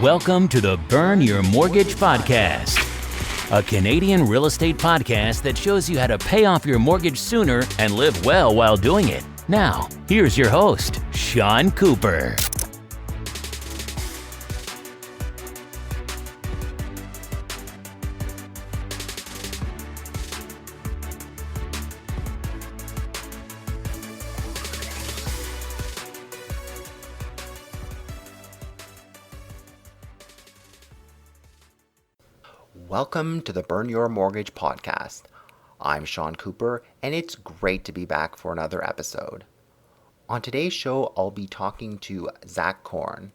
Welcome to the Burn Your Mortgage Podcast, a Canadian real estate podcast that shows you how to pay off your mortgage sooner and live well while doing it. Now, here's your host, Sean Cooper. Welcome to the Burn Your Mortgage Podcast. I'm Sean Cooper, and it's great to be back for another episode. On today's show, I'll be talking to Zack Korn.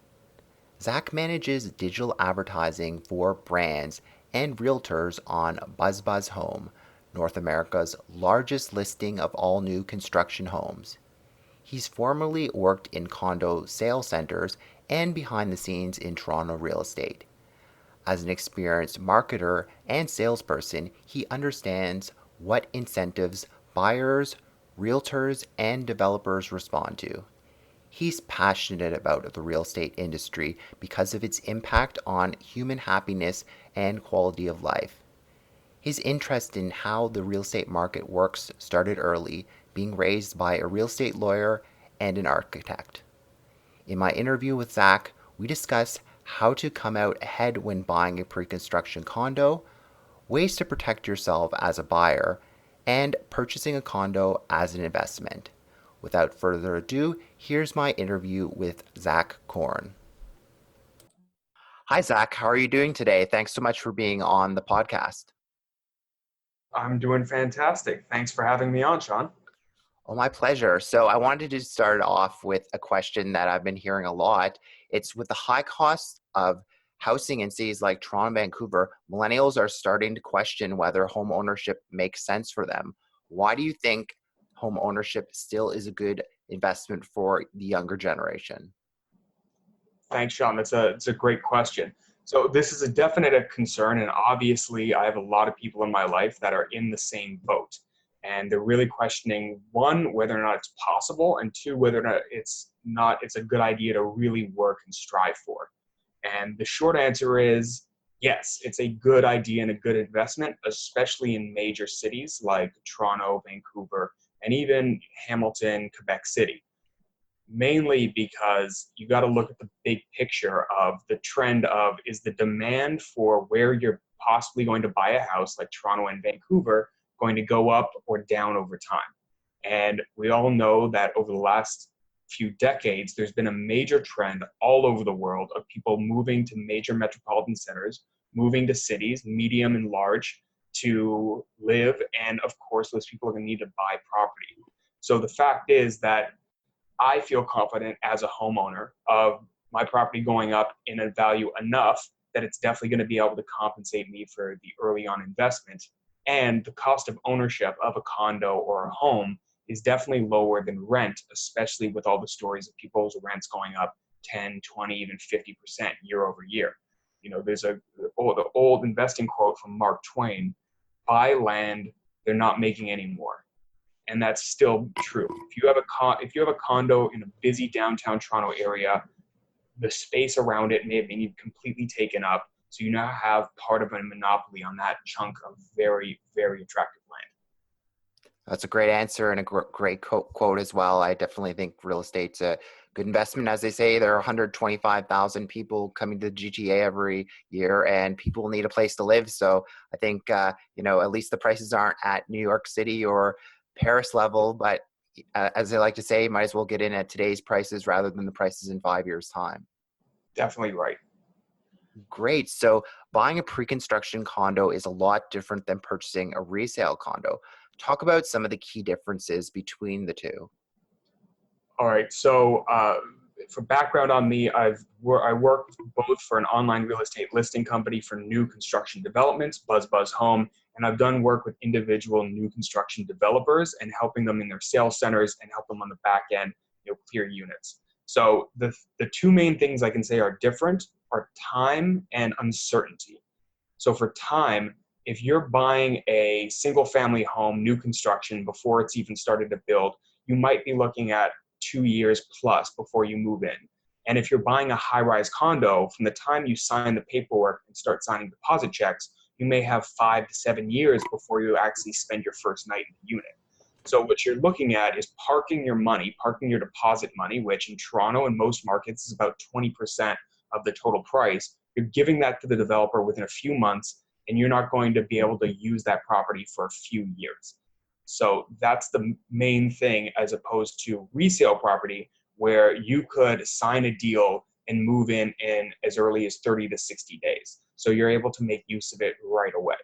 Zack manages digital advertising for brands and realtors on BuzzBuzz Home, North America's largest listing of all new construction homes. He's formerly worked in Condo sales centers and behind the scenes in Toronto real estate. As an experienced marketer and salesperson, he understands what incentives buyers, realtors, and developers respond to. He's passionate about the real estate industry because of its impact on human happiness and quality of life. His interest in how the real estate market works started early, being raised by a real estate lawyer and an architect. In my interview with Zack, we discuss how to come out ahead when buying a pre-construction condo, ways to protect yourself as a buyer, and purchasing a condo as an investment. Without further ado, here's my interview with Zack Korn. Hi, Zack. How are you doing today? Thanks so much for being on the podcast. I'm doing fantastic. Thanks for having me on, Sean. Oh, my pleasure. So I wanted to start off with a question that I've been hearing a lot. It's with the high cost of housing in cities like Toronto and Vancouver, millennials are starting to question whether home ownership makes sense for them. Why do you think home ownership still is a good investment for the younger generation? Thanks, Sean. It's a great question. So this is a definite concern, and obviously I have a lot of people in my life that are in the same boat. And they're really questioning, one, whether or not it's possible, and two, whether or not it's a good idea to really work and strive for. And the short answer is yes, it's a good idea and a good investment, especially in major cities like Toronto, Vancouver, and even Hamilton, Quebec City. Mainly because you got to look at the big picture of the trend of, is the demand for where you're possibly going to buy a house like Toronto and Vancouver going to go up or down over time? And we all know that over the last few decades, there's been a major trend all over the world of people moving to major metropolitan centers, moving to cities, medium and large, to live. And of course, those people are going to need to buy property. So the fact is that I feel confident as a homeowner of my property going up in a value enough that it's definitely going to be able to compensate me for the early on investment. And the cost of ownership of a condo or a home is definitely lower than rent, especially with all the stories of people's rents going up 10, 20, even 50% year over year. You know, there's the old investing quote from Mark Twain: buy land they're not making anymore. And that's still true. If you have a condo in a busy downtown Toronto area, the space around it may have been completely taken up. So you now have part of a monopoly on that chunk of very, very attractive land. That's a great answer and a great quote as well. I definitely think real estate's a good investment. As they say, there are 125,000 people coming to the GTA every year, and people need a place to live. So I think, at least the prices aren't at New York City or Paris level, but as they like to say, might as well get in at today's prices rather than the prices in 5 years' time. Definitely right. Great. So buying a pre-construction condo is a lot different than purchasing a resale condo. Talk about some of the key differences between the two. All right. So for background on me, I worked both for an online real estate listing company for new construction developments, BuzzBuzz Home, and I've done work with individual new construction developers and helping them in their sales centers and help them on the back end, clear units. So the two main things I can say are different are time and uncertainty. So for time, if you're buying a single family home, new construction, before it's even started to build, you might be looking at 2 years plus before you move in. And if you're buying a high-rise condo, from the time you sign the paperwork and start signing deposit checks, you may have 5 to 7 years before you actually spend your first night in the unit. So what you're looking at is parking your money, parking your deposit money, which in Toronto and most markets is about 20% of the total price. You're giving that to the developer within a few months, and you're not going to be able to use that property for a few years. So that's the main thing, as opposed to resale property, where you could sign a deal and move in as early as 30 to 60 days. So you're able to make use of it right away.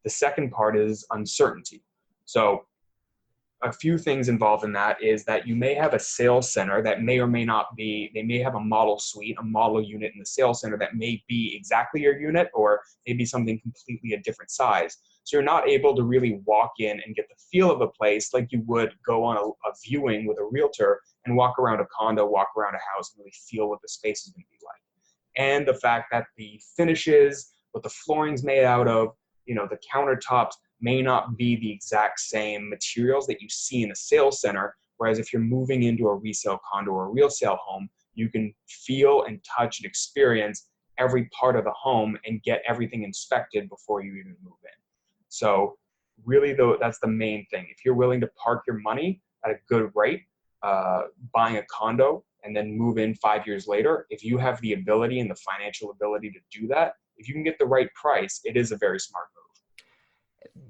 The second part is uncertainty. So a few things involved in that is that you may have a sales center that may or may not be, they may have a model suite, a model unit in the sales center that may be exactly your unit or maybe something completely a different size. So you're not able to really walk in and get the feel of a place like you would go on a viewing with a realtor and walk around a condo, walk around a house, and really feel what the space is going to be like. And the fact that the finishes, what the flooring's made out of, the countertops may not be the exact same materials that you see in a sales center. Whereas if you're moving into a resale condo or a resale home, you can feel and touch and experience every part of the home and get everything inspected before you even move in. So really, though, that's the main thing. If you're willing to park your money at a good rate, buying a condo and then move in 5 years later, if you have the ability and the financial ability to do that, if you can get the right price, it is a very smart move.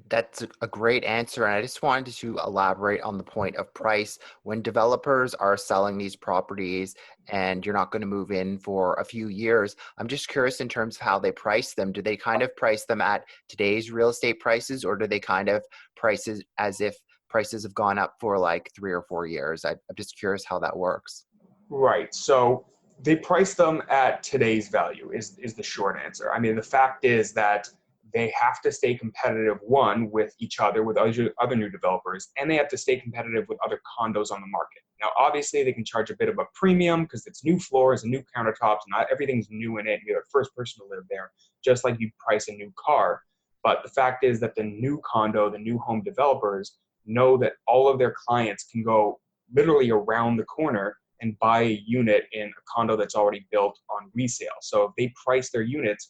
That's a great answer. And I just wanted to elaborate on the point of price. When developers are selling these properties and you're not going to move in for a few years, I'm just curious in terms of how they price them. Do they kind of price them at today's real estate prices, or do they kind of price it as if prices have gone up for like 3 or 4 years? I'm just curious how that works. Right. So they price them at today's value is the short answer. I mean, the fact is that they have to stay competitive, one, with each other, with other new developers, and they have to stay competitive with other condos on the market. Now, obviously, they can charge a bit of a premium because it's new floors and new countertops, and not everything's new in it. You're the first person to live there, just like you price a new car. But the fact is that the new condo, the new home developers know that all of their clients can go literally around the corner and buy a unit in a condo that's already built on resale. So if they price their units,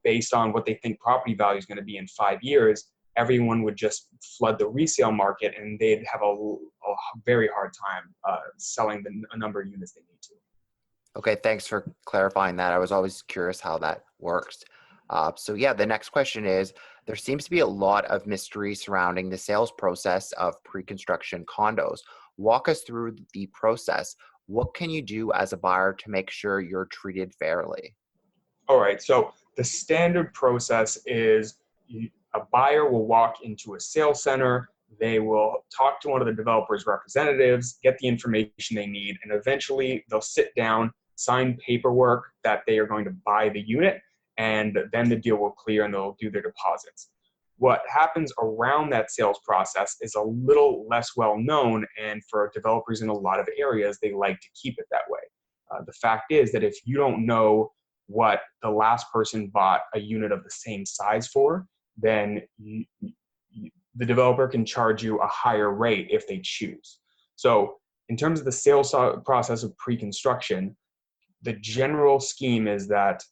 based on what they think property value is going to be in 5 years, everyone would just flood the resale market and they'd have a very hard time selling a number of units they need to. Okay, thanks for clarifying that. I was always curious how that works. The next question is, there seems to be a lot of mystery surrounding the sales process of pre-construction condos. Walk us through the process. What can you do as a buyer to make sure you're treated fairly? All right, so the standard process is a buyer will walk into a sales center, they will talk to one of the developer's representatives, get the information they need, and eventually they'll sit down, sign paperwork that they are going to buy the unit, and then the deal will clear and they'll do their deposits. What happens around that sales process is a little less well known, and for developers in a lot of areas, they like to keep it that way. The fact is that if you don't know what the last person bought a unit of the same size for, then the developer can charge you a higher rate if they choose. So in terms of the sales process of pre-construction, the general scheme is that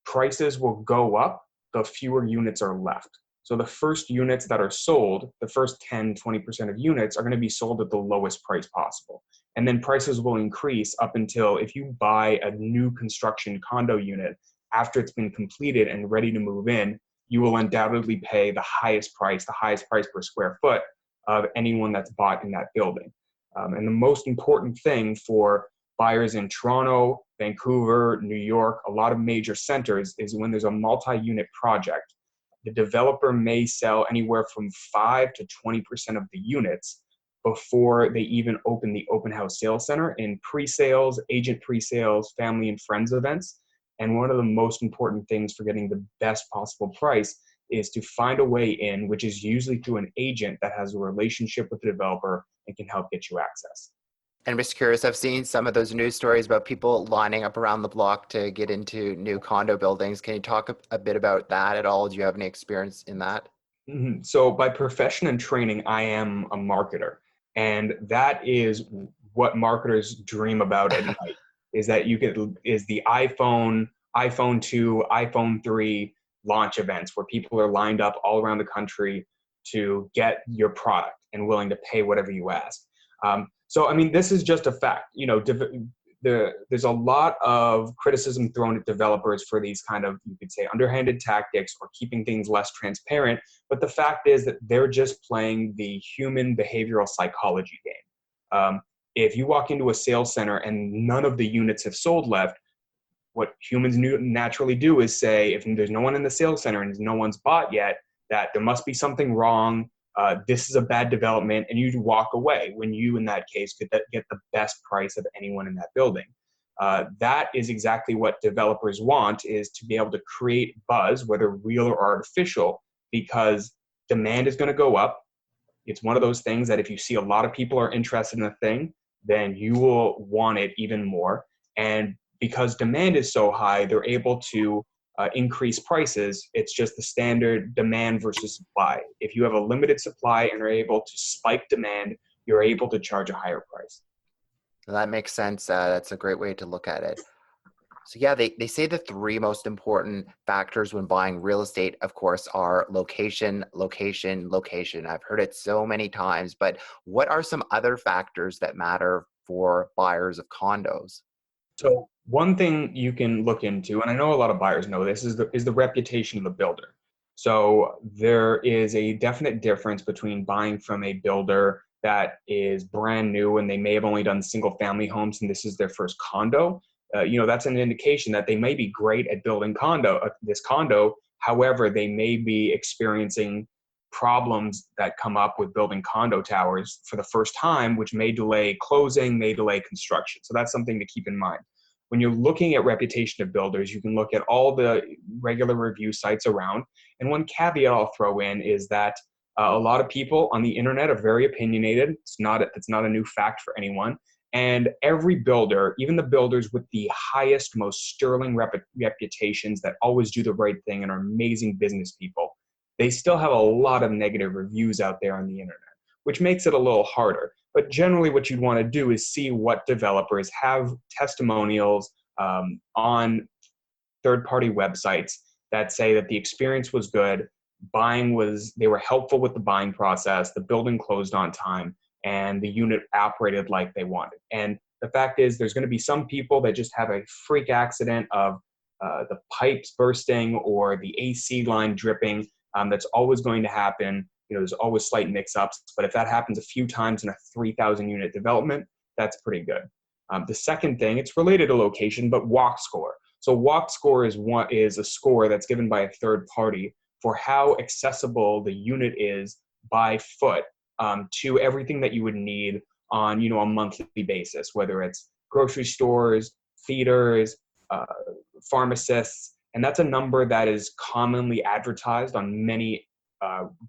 prices will go up the fewer units are left. So the first units that are sold, the first 10, 20% of units are going to be sold at the lowest price possible. And then prices will increase up until, if you buy a new construction condo unit after it's been completed and ready to move in, you will undoubtedly pay the highest price per square foot of anyone that's bought in that building. And the most important thing for buyers in Toronto, Vancouver, New York, a lot of major centers, is when there's a multi-unit project, the developer may sell anywhere from 5 to 20% of the units before they even open the open house sales center in pre-sales, agent pre-sales, family and friends events. And one of the most important things for getting the best possible price is to find a way in, which is usually through an agent that has a relationship with the developer and can help get you access. And I'm just curious, I've seen some of those news stories about people lining up around the block to get into new condo buildings. Can you talk a bit about that at all? Do you have any experience in that? Mm-hmm. So by profession and training, I am a marketer. And that is what marketers dream about at night is that is the iPhone 2, iPhone 3 launch events where people are lined up all around the country to get your product and willing to pay whatever you ask. So, I mean, this is just a fact. There's a lot of criticism thrown at developers for these kind of, you could say, underhanded tactics or keeping things less transparent. But the fact is that they're just playing the human behavioral psychology game. If you walk into a sales center and none of the units have sold left, what humans naturally do is say, if there's no one in the sales center and no one's bought yet, that there must be something wrong. This is a bad development, and you walk away when you, in that case, could get the best price of anyone in that building. That is exactly what developers want, is to be able to create buzz, whether real or artificial, because demand is going to go up. It's one of those things that if you see a lot of people are interested in a thing, then you will want it even more. And because demand is so high, they're able to increase prices. It's just the standard demand versus supply. If you have a limited supply and are able to spike demand, you're able to charge a higher price. That makes sense. That's a great way to look at it. So yeah, they say the three most important factors when buying real estate, of course, are location, location, location. I've heard it so many times, but what are some other factors that matter for buyers of condos? So one thing you can look into, and I know a lot of buyers know this, is the reputation of the builder. So there is a definite difference between buying from a builder that is brand new and they may have only done single family homes and this is their first condo. That's an indication that they may be great at building this condo. However, they may be experiencing problems that come up with building condo towers for the first time, which may delay closing, may delay construction. So that's something to keep in mind. When you're looking at reputation of builders, you can look at all the regular review sites around. And one caveat I'll throw in is that a lot of people on the internet are very opinionated. It's not a new fact for anyone. And every builder, even the builders with the highest, most sterling reputations that always do the right thing and are amazing business people, they still have a lot of negative reviews out there on the internet, which makes it a little harder. But generally what you'd want to do is see what developers have testimonials on third-party websites that say that the experience was good, they were helpful with the buying process, the building closed on time, and the unit operated like they wanted. And the fact is there's going to be some people that just have a freak accident of the pipes bursting or the AC line dripping. That's always going to happen. There's always slight mix-ups, but if that happens a few times in a 3,000 unit development, that's pretty good. The second thing, it's related to location, but walk score. So walk score is a score that's given by a third party for how accessible the unit is by foot to everything that you would need on a monthly basis, whether it's grocery stores, theaters, pharmacists, and that's a number that is commonly advertised on many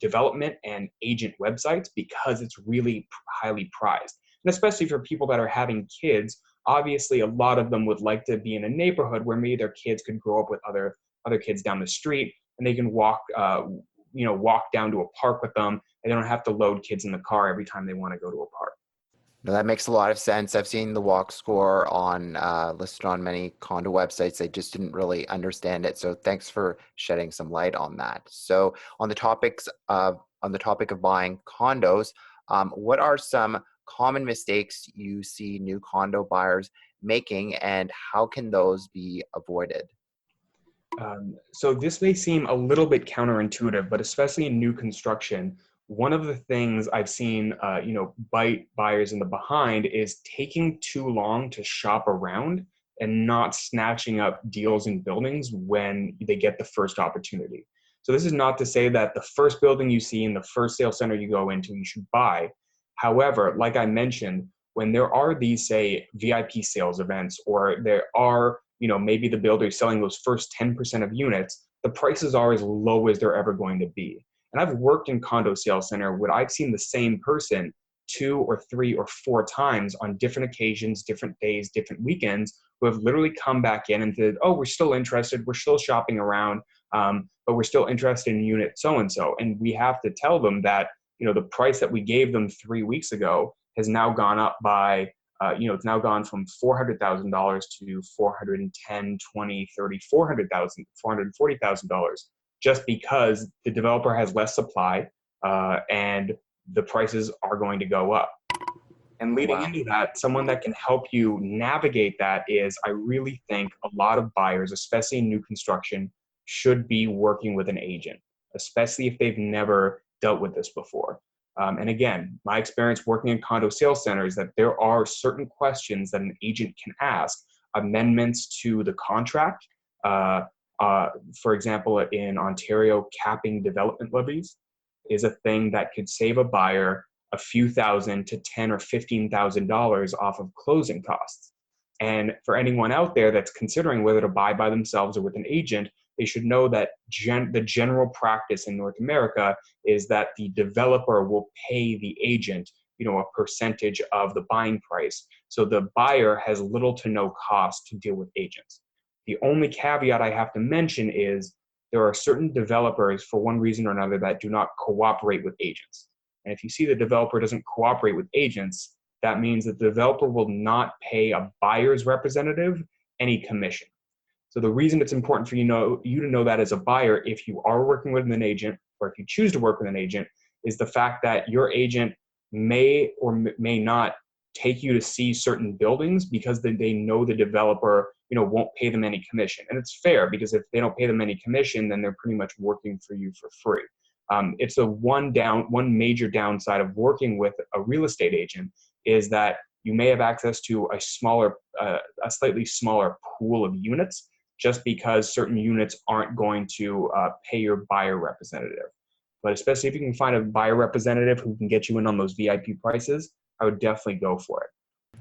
development and agent websites because it's really highly prized. And especially for people that are having kids, obviously a lot of them would like to be in a neighborhood where maybe their kids could grow up with other kids down the street and they can walk down to a park with them and they don't have to load kids in the car every time they want to go to a park. No, that makes a lot of sense. I've seen the walk score listed on many condo websites. I just didn't really understand it. So thanks for shedding some light on that. So on the topic of buying condos, what are some common mistakes you see new condo buyers making, and how can those be avoided? So this may seem a little bit counterintuitive, but especially in new construction, one of the things I've seen, bite buyers in the behind is taking too long to shop around and not snatching up deals in buildings when they get the first opportunity. So this is not to say that the first building you see in the first sales center you go into, you should buy. However, like I mentioned, when there are these, say, VIP sales events, or there are, maybe the builder is selling those first 10% of units, the prices are as low as they're ever going to be. And I've worked in condo sales center where I've seen the same person 2 or 3 or 4 times on different occasions, different days, different weekends, who have literally come back in and said, oh, we're still interested, we're still shopping around, but we're still interested in unit so-and-so. And we have to tell them that, the price that we gave them 3 weeks ago has now gone up by It's now gone from $400,000 to 410, 20, 30, 400,000, $440,000, just because the developer has less supply and the prices are going to go up. And leading Wow. into that, someone that can help you navigate that is, I really think a lot of buyers, especially in new construction, should be working with an agent, especially if they've never dealt with this before. And again, my experience working in condo sales centers, that there are certain questions that an agent can ask, amendments to the contract. For example, in Ontario, capping development levies is a thing that could save a buyer a few thousand to $10,000 or $15,000 off of closing costs. And for anyone out there that's considering whether to buy by themselves or with an agent, they should know that the general practice in North America is that the developer will pay the agent, a percentage of the buying price. So the buyer has little to no cost to deal with agents. The only caveat I have to mention is there are certain developers, for one reason or another, that do not cooperate with agents. And if you see the developer doesn't cooperate with agents, that means that the developer will not pay a buyer's representative any commission. So the reason it's important for you to know that as a buyer, if you are working with an agent, or if you choose to work with an agent, is the fact that your agent may or may not take you to see certain buildings because they know the developer, won't pay them any commission. And it's fair, because if they don't pay them any commission, then they're pretty much working for you for free. It's one major downside of working with a real estate agent is that you may have access to a slightly smaller pool of units, just because certain units aren't going to pay your buyer representative. But especially if you can find a buyer representative who can get you in on those VIP prices, I would definitely go for it.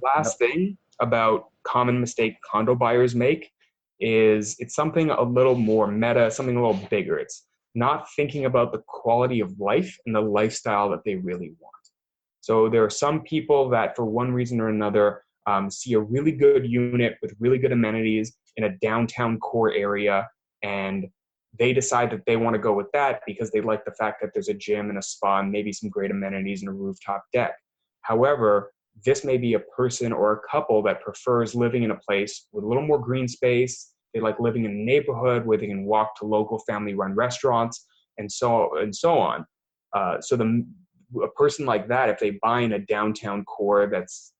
Last thing about common mistake condo buyers make is it's something a little more meta, something a little bigger. It's not thinking about the quality of life and the lifestyle that they really want. So there are some people that, for one reason or another, see a really good unit with really good amenities in a downtown core area, and they decide that they want to go with that because they like the fact that there's a gym and a spa and maybe some great amenities and a rooftop deck. However, this may be a person or a couple that prefers living in a place with a little more green space. They like living in a neighborhood where they can walk to local family-run restaurants and so on. A person like that, if they buy in a downtown core that's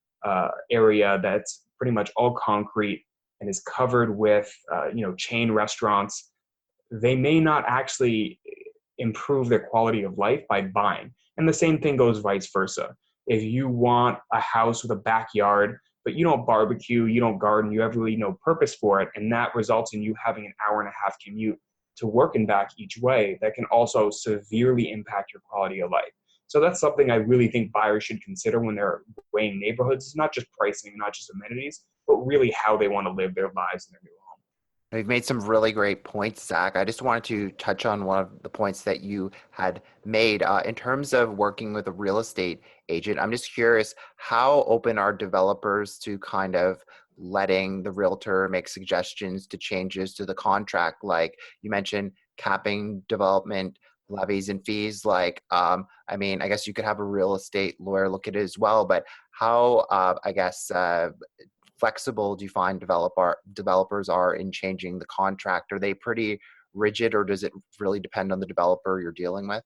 area that's pretty much all concrete and is covered with chain restaurants, they may not actually improve their quality of life by buying. And the same thing goes vice versa. If you want a house with a backyard, but you don't barbecue, you don't garden, you have really no purpose for it, and that results in you having an hour and a half commute to work and back each way, that can also severely impact your quality of life. So that's something I really think buyers should consider when they're weighing neighborhoods. It's not just pricing, not just amenities, but really how they want to live their lives in their new home. You've made some really great points, Zach. I just wanted to touch on one of the points that you had made. In terms of working with a real estate agent, I'm just curious, how open are developers to kind of letting the realtor make suggestions to changes to the contract? Like you mentioned, capping development levies and fees. I guess you could have a real estate lawyer look at it as well, but how, flexible do you find developers are in changing the contract? Are they pretty rigid, or does it really depend on the developer you're dealing with?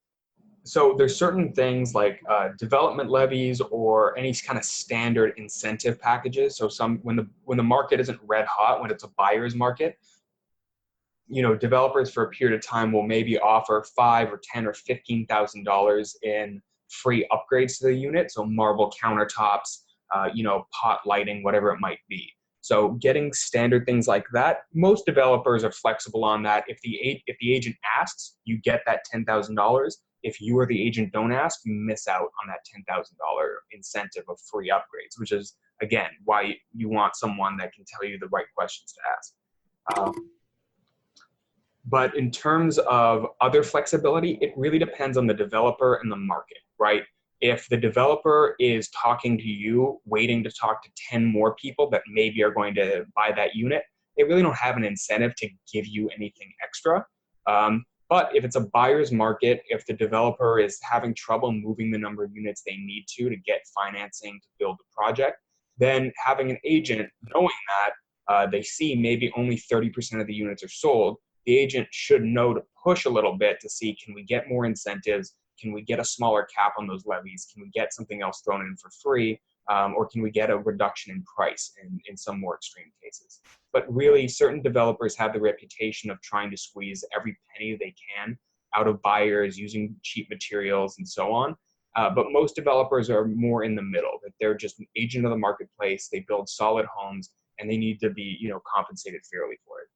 So there's certain things like development levies or any kind of standard incentive packages. So when the market isn't red hot, when it's a buyer's market, developers for a period of time will maybe offer $5,000 or $10,000 or $15,000 in free upgrades to the unit. So marble countertops, pot lighting, whatever it might be. So getting standard things like that, most developers are flexible on that. If the agent asks, you get that $10,000. If you or the agent don't ask, you miss out on that $10,000 incentive of free upgrades, which is, again, why you want someone that can tell you the right questions to ask. But in terms of other flexibility, it really depends on the developer and the market, right? If the developer is talking to you, waiting to talk to 10 more people that maybe are going to buy that unit, they really don't have an incentive to give you anything extra. But if it's a buyer's market, if the developer is having trouble moving the number of units they need to get financing to build the project, then having an agent knowing that they see maybe only 30% of the units are sold, the agent should know to push a little bit to see, can we get more incentives? Can we get a smaller cap on those levies? Can we get something else thrown in for free? Or can we get a reduction in price in some more extreme cases? But really, certain developers have the reputation of trying to squeeze every penny they can out of buyers using cheap materials and so on. But most developers are more in the middle, that they're just an agent of the marketplace. They build solid homes, and they need to be, compensated fairly for it.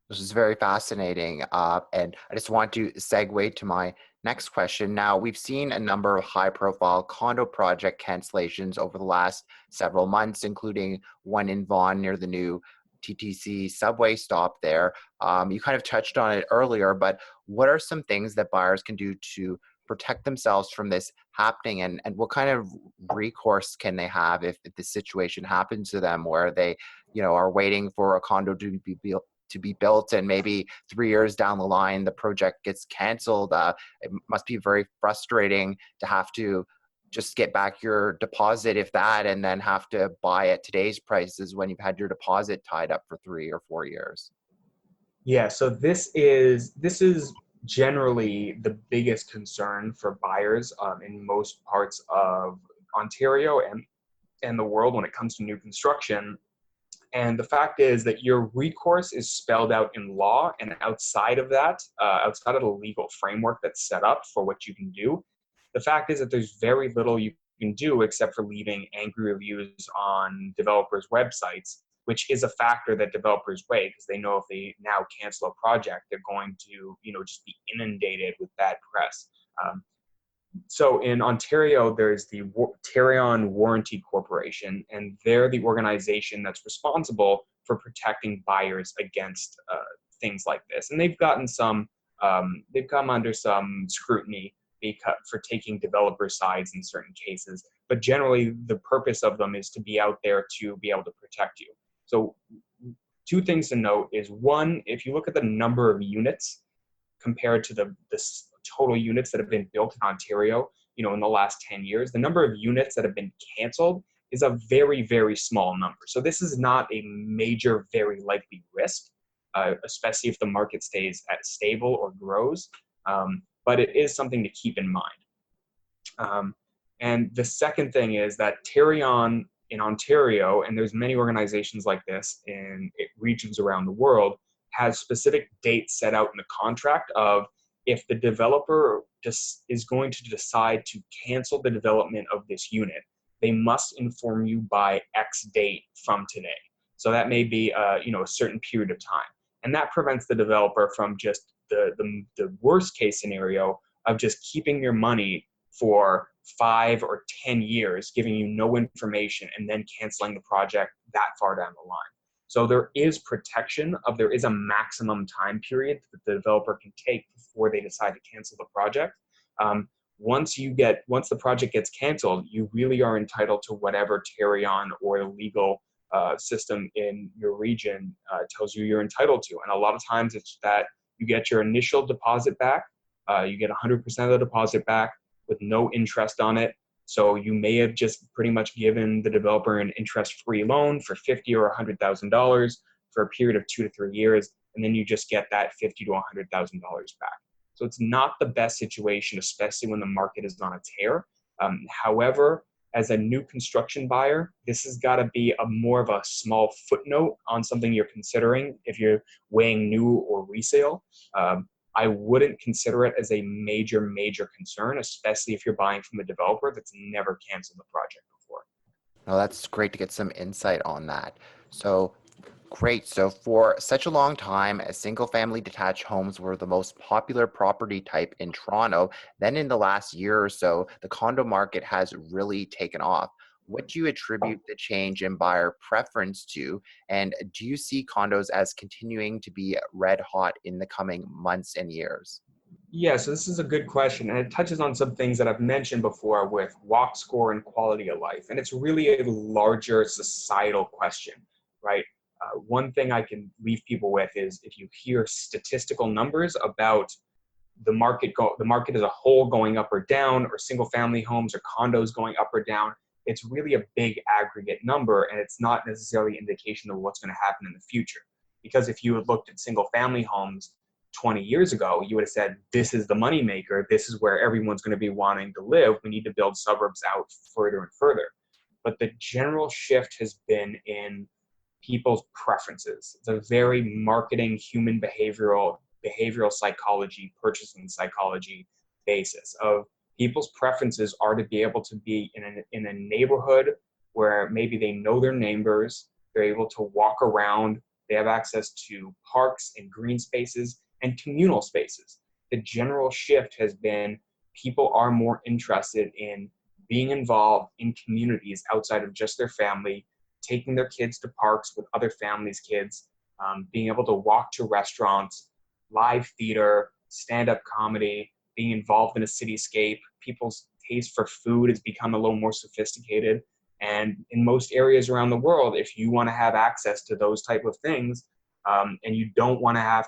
This is very fascinating. And I just want to segue to my next question. Now, we've seen a number of high-profile condo project cancellations over the last several months, including one in Vaughan near the new TTC subway stop there. You kind of touched on it earlier, but what are some things that buyers can do to protect themselves from this happening, and what kind of recourse can they have if the situation happens to them where they, are waiting for a condo to be built and maybe 3 years down the line the project gets canceled? It must be very frustrating to have to just get back your deposit, if that, and then have to buy at today's prices when you've had your deposit tied up for 3 or 4 years. Yeah, so this is generally the biggest concern for buyers in most parts of Ontario and the world when it comes to new construction. And the fact is that your recourse is spelled out in law, and outside of that, outside of the legal framework that's set up for what you can do, the fact is that there's very little you can do except for leaving angry reviews on developers' websites, which is a factor that developers weigh because they know if they now cancel a project, they're going to, just be inundated with bad press. So in Ontario, there's the Tarion Warranty Corporation, and they're the organization that's responsible for protecting buyers against things like this. And they've come under some scrutiny for taking developer sides in certain cases. But generally, the purpose of them is to be out there to be able to protect you. So two things to note is, one, if you look at the number of units compared to the total units that have been built in Ontario, in the last 10 years, the number of units that have been canceled is a very, very small number. So this is not a major, very likely risk, especially if the market stays stable or grows. But it is something to keep in mind. And the second thing is that Tarion in Ontario, and there's many organizations like this in regions around the world, has specific dates set out in the contract of, if the developer is going to decide to cancel the development of this unit, they must inform you by X date from today. So that may be a certain period of time. And that prevents the developer from just the worst case scenario of just keeping your money for 5 or 10 years, giving you no information, and then canceling the project that far down the line. So there is protection there is a maximum time period that the developer can take before they decide to cancel the project. Once the project gets canceled, you really are entitled to whatever Tarion or the legal system in your region tells you you're entitled to. And a lot of times it's that you get your initial deposit back, you get 100% of the deposit back with no interest on it. So you may have just pretty much given the developer an interest-free loan for $50,000 or $100,000 for a period of 2 to 3 years, and then you just get that $50,000 to $100,000 back. So it's not the best situation, especially when the market is on a tear. However, as a new construction buyer, this has got to be more of a small footnote on something you're considering if you're weighing new or resale. I wouldn't consider it as a major, major concern, especially if you're buying from a developer that's never canceled the project before. Well, that's great to get some insight on that. So great. So for such a long time, single-family detached homes were the most popular property type in Toronto. Then in the last year or so, the condo market has really taken off. What do you attribute the change in buyer preference to? And do you see condos as continuing to be red hot in the coming months and years? Yeah, so this is a good question, and it touches on some things that I've mentioned before with walk score and quality of life. And it's really a larger societal question, right? One thing I can leave people with is, if you hear statistical numbers about the market as a whole going up or down, or single family homes or condos going up or down, it's really a big aggregate number, and it's not necessarily an indication of what's going to happen in the future. Because if you had looked at single family homes 20 years ago, you would have said, this is the moneymaker. This is where everyone's going to be wanting to live. We need to build suburbs out further and further. But the general shift has been in people's preferences. It's a very marketing, human behavioral psychology, purchasing psychology basis of people's preferences are to be able to be in a neighborhood where maybe they know their neighbors, they're able to walk around, they have access to parks and green spaces and communal spaces. The general shift has been people are more interested in being involved in communities outside of just their family, taking their kids to parks with other families' kids, being able to walk to restaurants, live theater, stand-up comedy, being involved in a cityscape. People's taste for food has become a little more sophisticated. And in most areas around the world, if you want to have access to those type of things, and you don't want to have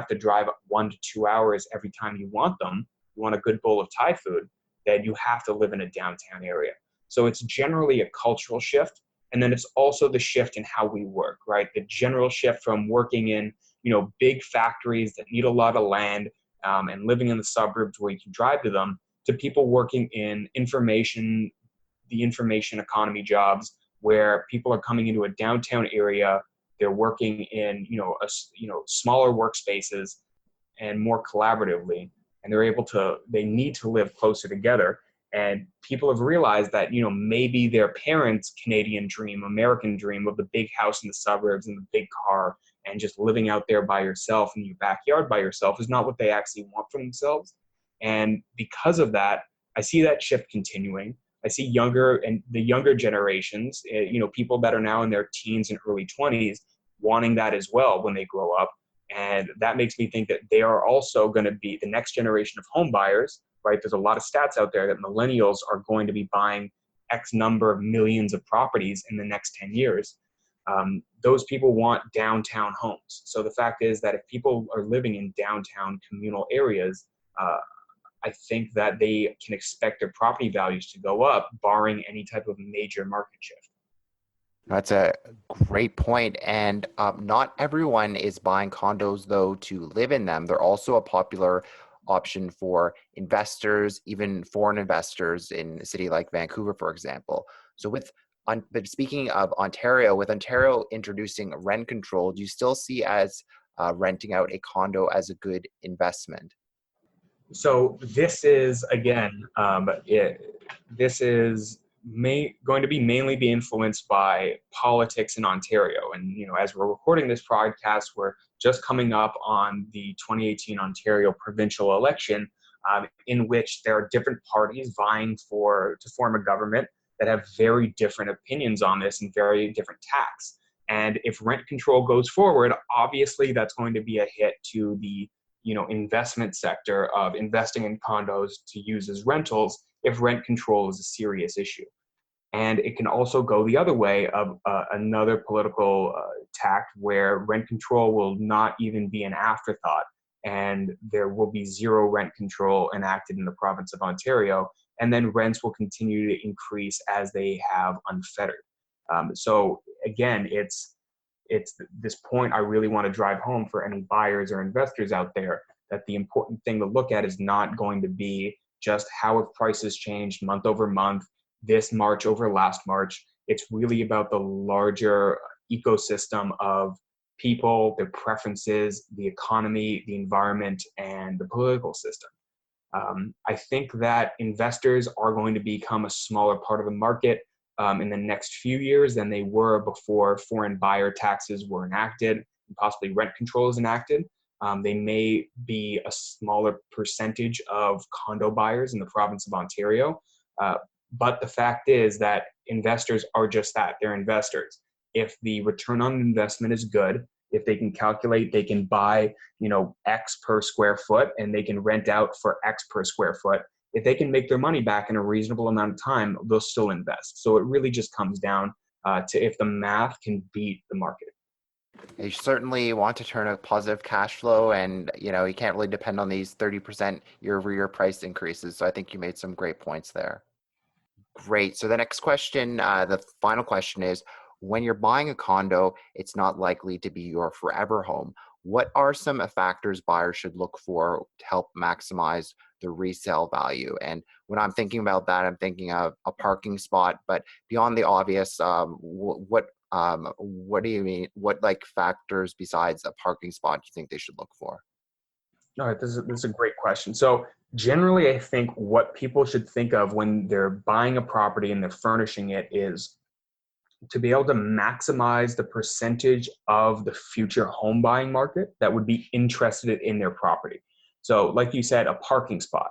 to drive 1 to 2 hours every time you want them, you want a good bowl of Thai food, then you have to live in a downtown area. So it's generally a cultural shift. And then it's also the shift in how we work, right? The general shift from working in, big factories that need a lot of land, and living in the suburbs where you can drive to them, to people working in the information economy jobs where people are coming into a downtown area. They're working in, smaller workspaces and more collaboratively, and they need to live closer together. And people have realized that, maybe their parents' Canadian dream, American dream of the big house in the suburbs and the big car and just living out there by yourself in your backyard by yourself is not what they actually want for themselves. And because of that, I see that shift continuing. I see the younger generations, people that are now in their teens and early 20s wanting that as well when they grow up. And that makes me think that they are also going to be the next generation of home buyers, right? There's a lot of stats out there that millennials are going to be buying X number of millions of properties in the next 10 years. Those people want downtown homes. So the fact is that if people are living in downtown communal areas, I think that they can expect their property values to go up, barring any type of major market shift. That's a great point. And not everyone is buying condos, though, to live in them. They're also a popular option for investors, even foreign investors in a city like Vancouver, for example. So but speaking of Ontario, with Ontario introducing rent control, do you still see as renting out a condo as a good investment? So this is, again, this is going to be mainly be influenced by politics in Ontario. And, as we're recording this podcast, we're just coming up on the 2018 Ontario provincial election, in which there are different parties vying to form a government that have very different opinions on this and very different tacks. And if rent control goes forward, obviously that's going to be a hit to the investment sector of investing in condos to use as rentals if rent control is a serious issue. And it can also go the other way of another political tact where rent control will not even be an afterthought, and there will be zero rent control enacted in the province of Ontario, and then rents will continue to increase as they have unfettered. So again, it's this point I really want to drive home for any buyers or investors out there, that the important thing to look at is not going to be just how have prices changed month over month, this March over last March. It's really about the larger ecosystem of people, their preferences, the economy, the environment, and the political system. I think that investors are going to become a smaller part of the market in the next few years than they were before foreign buyer taxes were enacted and possibly rent control is enacted. They may be a smaller percentage of condo buyers in the province of Ontario. But the fact is that investors are just that, they're investors. If the return on investment is good, if they can calculate, they can buy, X per square foot and they can rent out for X per square foot. If they can make their money back in a reasonable amount of time, they'll still invest. So it really just comes down to if the math can beat the market. You certainly want to turn a positive cash flow, and you can't really depend on these 30% year-over-year price increases. So I think you made some great points there. Great. So the next question, the final question is, when you're buying a condo, it's not likely to be your forever home. What are some factors buyers should look for to help maximize the resale value? And when I'm thinking about that, I'm thinking of a parking spot, but beyond the obvious, what do you mean? What like factors besides a parking spot do you think they should look for? All right, this is a great question. So generally, I think what people should think of when they're buying a property and they're furnishing it is to be able to maximize the percentage of the future home buying market that would be interested in their property. So like you said, a parking spot.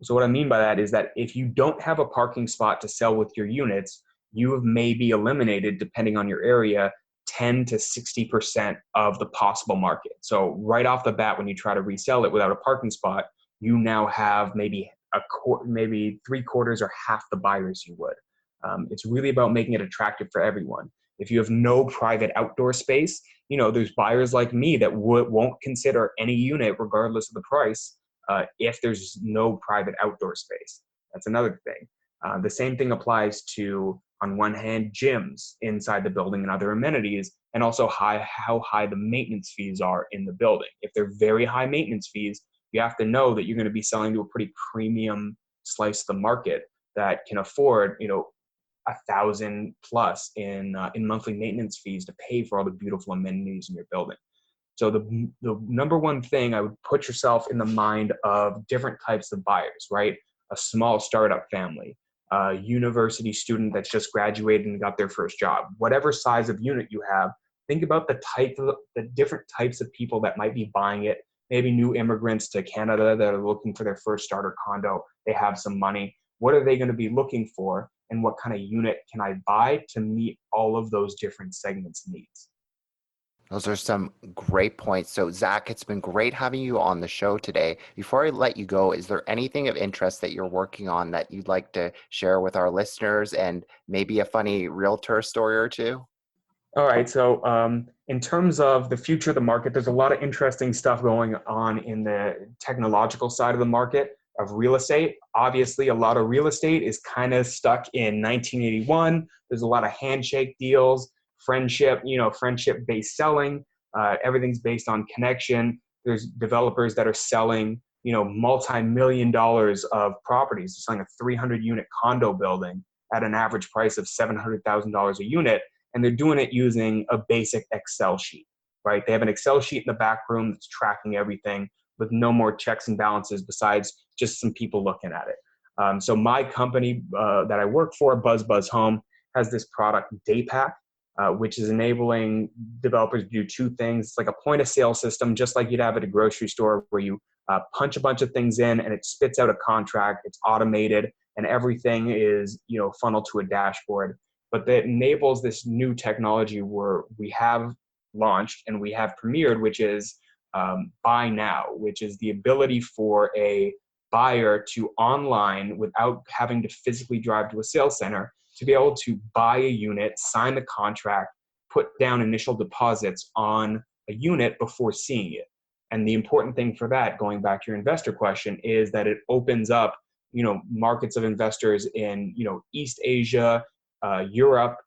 So what I mean by that is that if you don't have a parking spot to sell with your units, you have maybe eliminated, depending on your area, 10 to 60% of the possible market. So right off the bat, when you try to resell it without a parking spot, you now have maybe three quarters or half the buyers you would. It's really about making it attractive for everyone. If you have no private outdoor space, there's buyers like me that won't consider any unit regardless of the price if there's no private outdoor space. That's another thing. The same thing applies to, on one hand, gyms inside the building and other amenities, and also how high the maintenance fees are in the building. If they're very high maintenance fees, you have to know that you're going to be selling to a pretty premium slice of the market that can afford, 1,000 plus in monthly maintenance fees to pay for all the beautiful amenities in your building. So the number one thing, I would put yourself in the mind of different types of buyers, right? A small startup family, a university student that's just graduated and got their first job. Whatever size of unit you have, think about the different types of people that might be buying it. Maybe new immigrants to Canada that are looking for their first starter condo. They have some money. What are they going to be looking for? And what kind of unit can I buy to meet all of those different segments' needs? Those are some great points. So, Zach, it's been great having you on the show today. Before I let you go, is there anything of interest that you're working on that you'd like to share with our listeners, and maybe a funny realtor story or two? All right. So, in terms of the future of the market, there's a lot of interesting stuff going on in the technological side of the market of real estate. Obviously, a lot of real estate is kind of stuck in 1981. There's a lot of handshake deals, friendship-based selling. Everything's based on connection. There's developers that are selling, multi-million dollars of properties. They're selling a 300-unit condo building at an average price of $700,000 a unit. And they're doing it using a basic Excel sheet, right? They have an Excel sheet in the back room that's tracking everything with no more checks and balances besides just some people looking at it. So my company that I work for, Buzz Home, has this product, Daypack, which is enabling developers to do two things. It's like a point of sale system, just like you'd have at a grocery store, where you punch a bunch of things in and it spits out a contract. It's automated and everything is, funneled to a dashboard. But that enables this new technology where we have launched and we have premiered, which is Buy Now, which is the ability for a buyer to online, without having to physically drive to a sales center, to be able to buy a unit, sign the contract, put down initial deposits on a unit before seeing it. And the important thing for that, going back to your investor question, is that it opens up, markets of investors in, East Asia, Europe,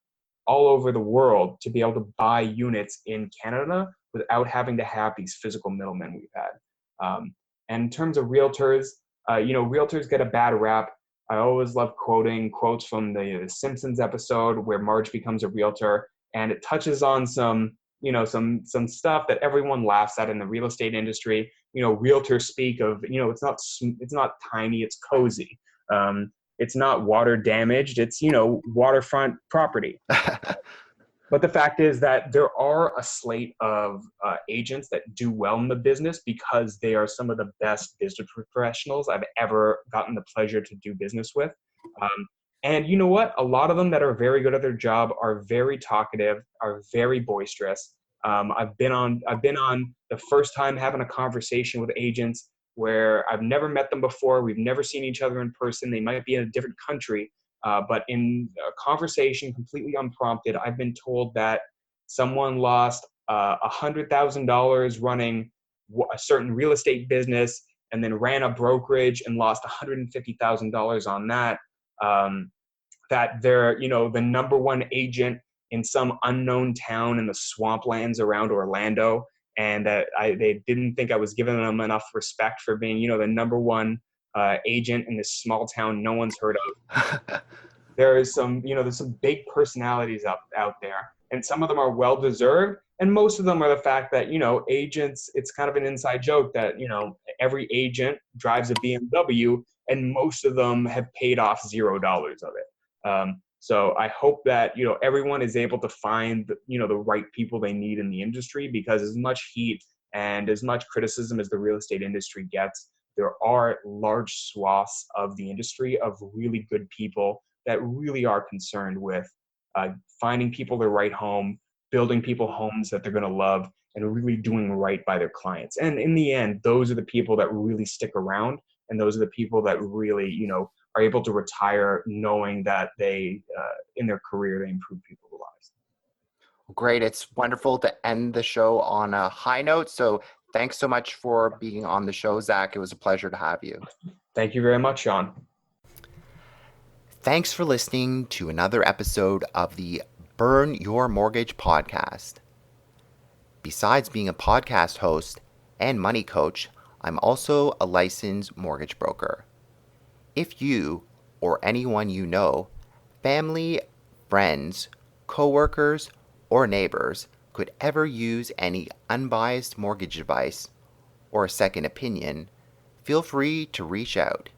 all over the world, to be able to buy units in Canada without having to have these physical middlemen we've had. And in terms of realtors, realtors get a bad rap. I always love quoting quotes from the Simpsons episode where Marge becomes a realtor, and it touches on some stuff that everyone laughs at in the real estate industry. Realtors speak of, it's not tiny, it's cozy. It's not water damaged, it's, waterfront property. But the fact is that there are a slate of agents that do well in the business because they are some of the best business professionals I've ever gotten the pleasure to do business with. And you know what? A lot of them that are very good at their job are very talkative, are very boisterous. I've been on the first time having a conversation with agents where I've never met them before. We've never seen each other in person. They might be in a different country. But in a conversation completely unprompted, I've been told that someone lost $100,000 running a certain real estate business and then ran a brokerage and lost $150,000 on that. that they're, the number one agent in some unknown town in the swamplands around Orlando, and that they didn't think I was giving them enough respect for being, the number one agent in this small town no one's heard of. There's some big personalities out there, and some of them are well deserved, and most of them are the fact that, agents, it's kind of an inside joke that, every agent drives a BMW, and most of them have paid off $0 of it. So I hope that, everyone is able to find, the right people they need in the industry, because as much heat and as much criticism as the real estate industry gets, there are large swaths of the industry of really good people that really are concerned with finding people the right home, building people homes that they're going to love, and really doing right by their clients. And in the end, those are the people that really stick around, and those are the people that really, are able to retire knowing that they, in their career, they improve people's lives. Great. It's wonderful to end the show on a high note. So thanks so much for being on the show, Zack. It was a pleasure to have you. Thank you very much, Sean. Thanks for listening to another episode of the Burn Your Mortgage podcast. Besides being a podcast host and money coach, I'm also a licensed mortgage broker. If you or anyone you know, family, friends, coworkers, or neighbors could ever use any unbiased mortgage advice or a second opinion, feel free to reach out.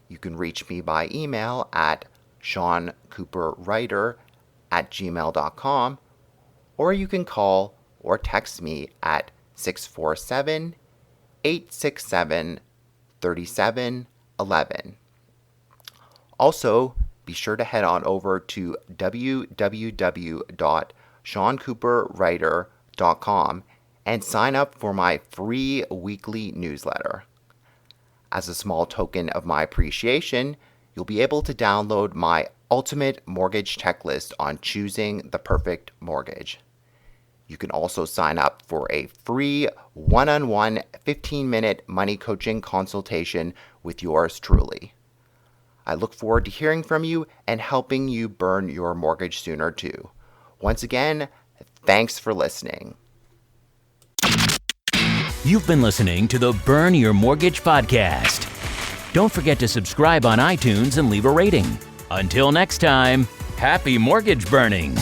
You can reach me by email at seancooperwriter@gmail.com, or you can call or text me at 647-867-3711. Also, be sure to head on over to www.seancooperwriter.com and sign up for my free weekly newsletter. As a small token of my appreciation, you'll be able to download my ultimate mortgage checklist on choosing the perfect mortgage. You can also sign up for a free one-on-one 15-minute money coaching consultation with yours truly. I look forward to hearing from you and helping you burn your mortgage sooner too. Once again, thanks for listening. You've been listening to the Burn Your Mortgage podcast. Don't forget to subscribe on iTunes and leave a rating. Until next time, happy mortgage burning.